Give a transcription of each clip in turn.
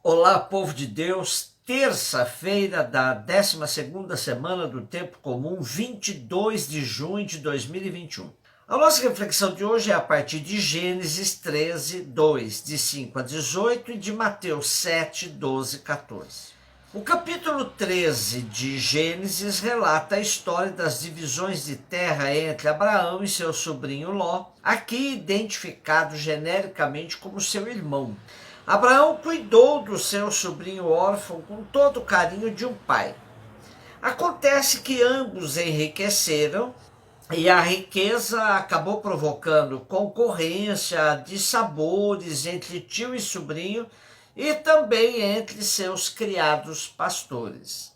Olá, povo de Deus, terça-feira da 12ª semana do Tempo Comum, 22 de junho de 2021. A nossa reflexão de hoje é a partir de Gênesis 13, 2, de 5 a 18 e de Mateus 7, 12, 14. O capítulo 13 de Gênesis relata a história das divisões de terra entre Abraão e seu sobrinho Ló, aqui identificado genericamente como seu irmão. Abraão cuidou do seu sobrinho órfão com todo o carinho de um pai. Acontece que ambos enriqueceram e a riqueza acabou provocando concorrência de sabores entre tio e sobrinho e também entre seus criados pastores.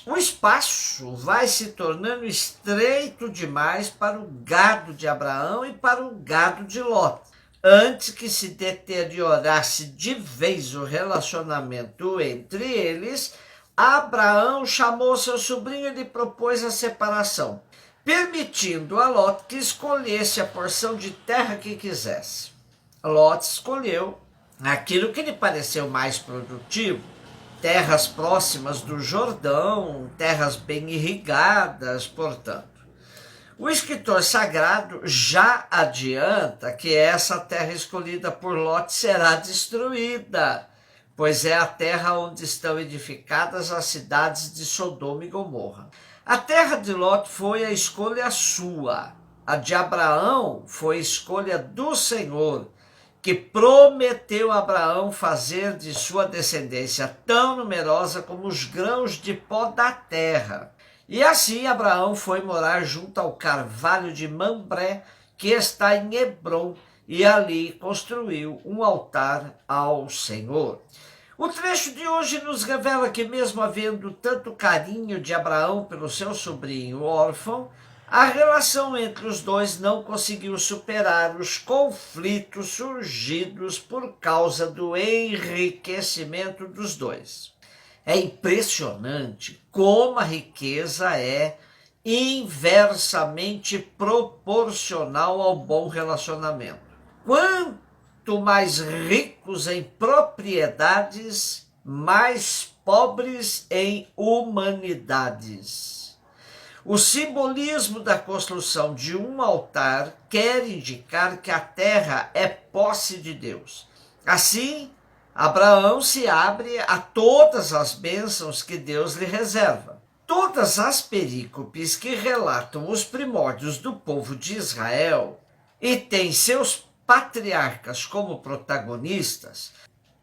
O espaço vai se tornando estreito demais para o gado de Abraão e para o gado de Ló. Antes que se deteriorasse de vez o relacionamento entre eles, Abraão chamou seu sobrinho e lhe propôs a separação, permitindo a Ló que escolhesse a porção de terra que quisesse. Ló escolheu aquilo que lhe pareceu mais produtivo, terras próximas do Jordão, terras bem irrigadas, portanto. O escritor sagrado já adianta que essa terra escolhida por Ló será destruída, pois é a terra onde estão edificadas as cidades de Sodoma e Gomorra. A terra de Ló foi a escolha sua, a de Abraão foi a escolha do Senhor, que prometeu a Abraão fazer de sua descendência tão numerosa como os grãos de pó da terra. E assim Abraão foi morar junto ao carvalho de Mambré, que está em Hebrom, e ali construiu um altar ao Senhor. O trecho de hoje nos revela que, mesmo havendo tanto carinho de Abraão pelo seu sobrinho órfão, a relação entre os dois não conseguiu superar os conflitos surgidos por causa do enriquecimento dos dois. É impressionante como a riqueza é inversamente proporcional ao bom relacionamento. Quanto mais ricos em propriedades, mais pobres em humanidades. O simbolismo da construção de um altar quer indicar que a terra é posse de Deus. Assim, Abraão se abre a todas as bênçãos que Deus lhe reserva. Todas as perícopes que relatam os primórdios do povo de Israel e têm seus patriarcas como protagonistas,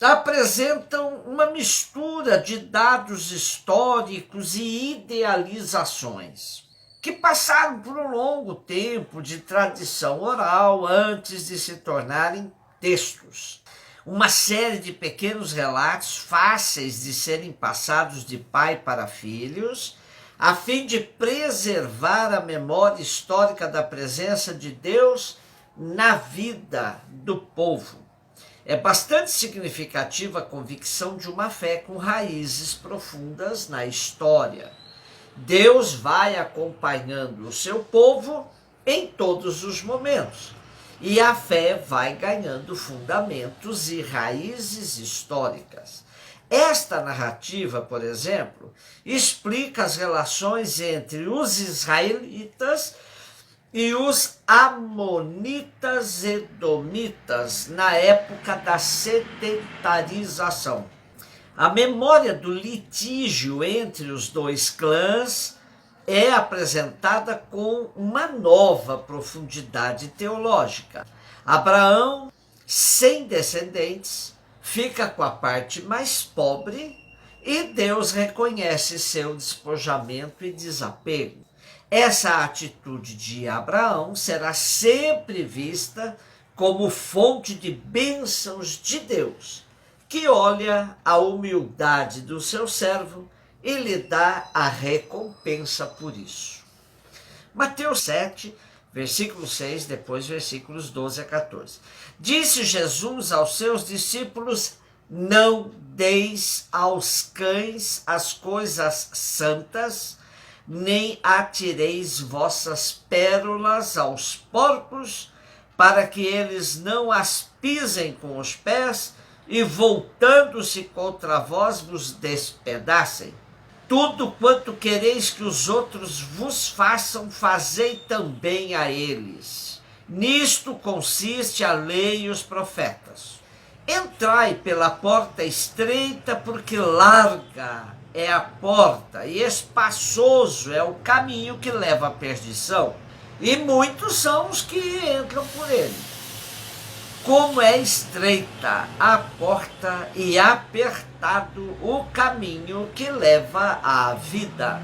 apresentam uma mistura de dados históricos e idealizações, que passaram por um longo tempo de tradição oral antes de se tornarem textos. Uma série de pequenos relatos fáceis de serem passados de pai para filhos, a fim de preservar a memória histórica da presença de Deus na vida do povo. É bastante significativa a convicção de uma fé com raízes profundas na história. Deus vai acompanhando o seu povo em todos os momentos. E a fé vai ganhando fundamentos e raízes históricas. Esta narrativa, por exemplo, explica as relações entre os israelitas e os amonitas edomitas na época da sedentarização. A memória do litígio entre os dois clãs é apresentada com uma nova profundidade teológica. Abraão, sem descendentes, fica com a parte mais pobre e Deus reconhece seu despojamento e desapego. Essa atitude de Abraão será sempre vista como fonte de bênçãos de Deus, que olha a humildade do seu servo e lhe dá a recompensa por isso. Mateus 7, versículo 6, depois versículos 12 a 14. Disse Jesus aos seus discípulos: não deis aos cães as coisas santas, nem atireis vossas pérolas aos porcos, para que eles não as pisem com os pés e voltando-se contra vós vos despedacem? Tudo quanto quereis que os outros vos façam, fazei também a eles. Nisto consiste a lei e os profetas. Entrai pela porta estreita, porque larga é a porta e espaçoso é o caminho que leva à perdição, e muitos são os que entram por ele. Como é estreita a porta e apertado o caminho que leva à vida,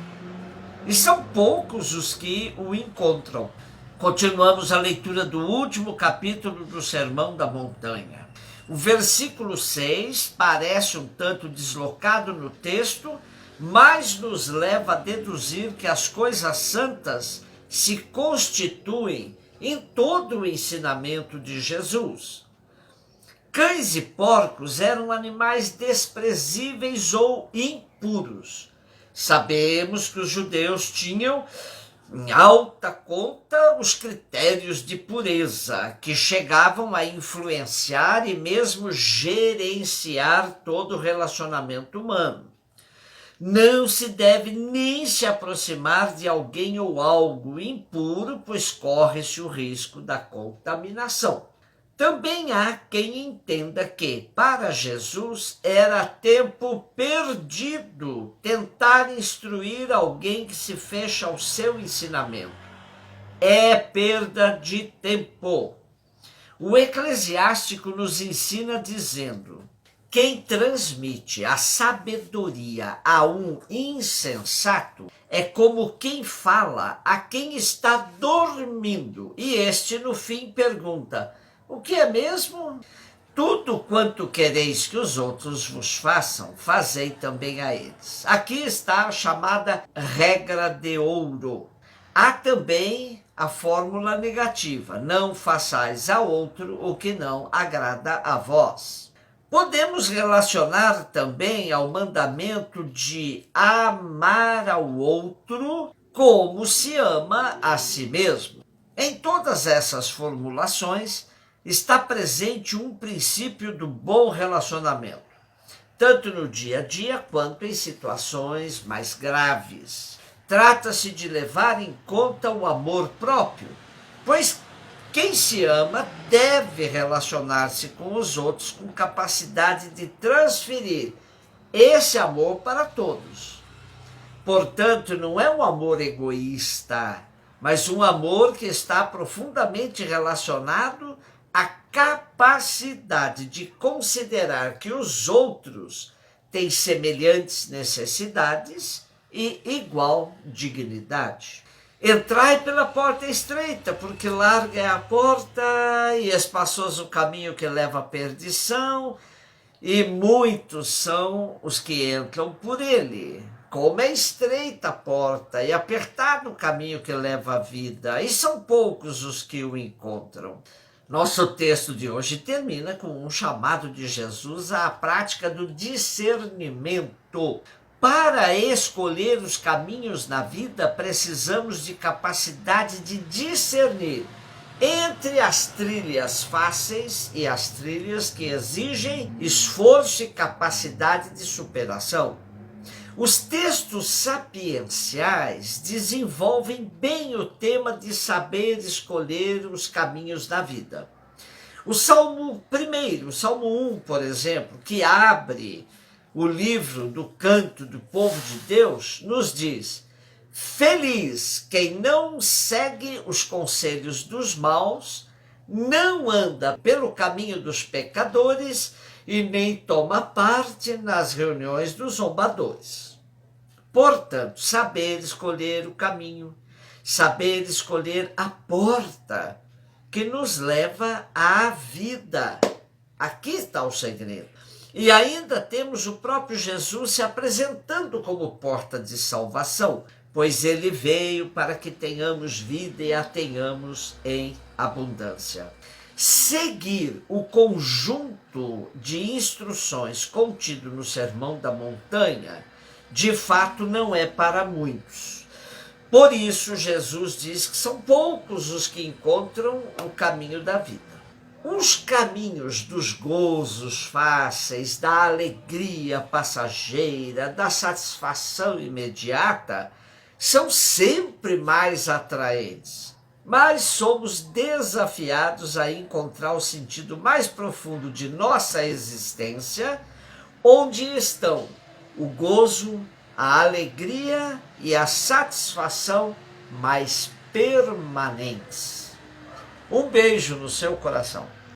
e são poucos os que o encontram. Continuamos a leitura do último capítulo do Sermão da Montanha. O versículo 6 parece um tanto deslocado no texto, mas nos leva a deduzir que as coisas santas se constituem em todo o ensinamento de Jesus. Cães e porcos eram animais desprezíveis ou impuros. Sabemos que os judeus tinham em alta conta os critérios de pureza, que chegavam a influenciar e mesmo gerenciar todo o relacionamento humano. Não se deve nem se aproximar de alguém ou algo impuro, pois corre-se o risco da contaminação. Também há quem entenda que, para Jesus, era tempo perdido tentar instruir alguém que se fecha ao seu ensinamento. É perda de tempo. O Eclesiástico nos ensina dizendo: quem transmite a sabedoria a um insensato é como quem fala a quem está dormindo, e este no fim pergunta: o que é mesmo? Tudo quanto quereis que os outros vos façam, fazei também a eles. Aqui está a chamada regra de ouro. Há também a fórmula negativa: não façais a outro o que não agrada a vós. Podemos relacionar também ao mandamento de amar ao outro como se ama a si mesmo. Em todas essas formulações está presente um princípio do bom relacionamento, tanto no dia a dia quanto em situações mais graves. Trata-se de levar em conta o amor próprio, pois quem se ama deve relacionar-se com os outros com capacidade de transferir esse amor para todos. Portanto, não é um amor egoísta, mas um amor que está profundamente relacionado à capacidade de considerar que os outros têm semelhantes necessidades e igual dignidade. Entrai pela porta estreita, porque larga é a porta e espaçoso o caminho que leva à perdição, e muitos são os que entram por ele. Como é estreita a porta e apertado o caminho que leva à vida, e são poucos os que o encontram. Nosso texto de hoje termina com um chamado de Jesus à prática do discernimento. Para escolher os caminhos na vida, precisamos de capacidade de discernir entre as trilhas fáceis e as trilhas que exigem esforço e capacidade de superação. Os textos sapienciais desenvolvem bem o tema de saber escolher os caminhos da vida. O Salmo 1, o Salmo 1, por exemplo, que abre o livro do canto do povo de Deus, nos diz: feliz quem não segue os conselhos dos maus, não anda pelo caminho dos pecadores e nem toma parte nas reuniões dos zombadores. Portanto, saber escolher o caminho, saber escolher a porta que nos leva à vida. Aqui está o segredo. E ainda temos o próprio Jesus se apresentando como porta de salvação, pois ele veio para que tenhamos vida e a tenhamos em abundância. Seguir o conjunto de instruções contido no Sermão da Montanha, de fato, não é para muitos. Por isso, Jesus diz que são poucos os que encontram o caminho da vida. Os caminhos dos gozos fáceis, da alegria passageira, da satisfação imediata, são sempre mais atraentes, mas somos desafiados a encontrar o sentido mais profundo de nossa existência, onde estão o gozo, a alegria e a satisfação mais permanentes. Um beijo no seu coração.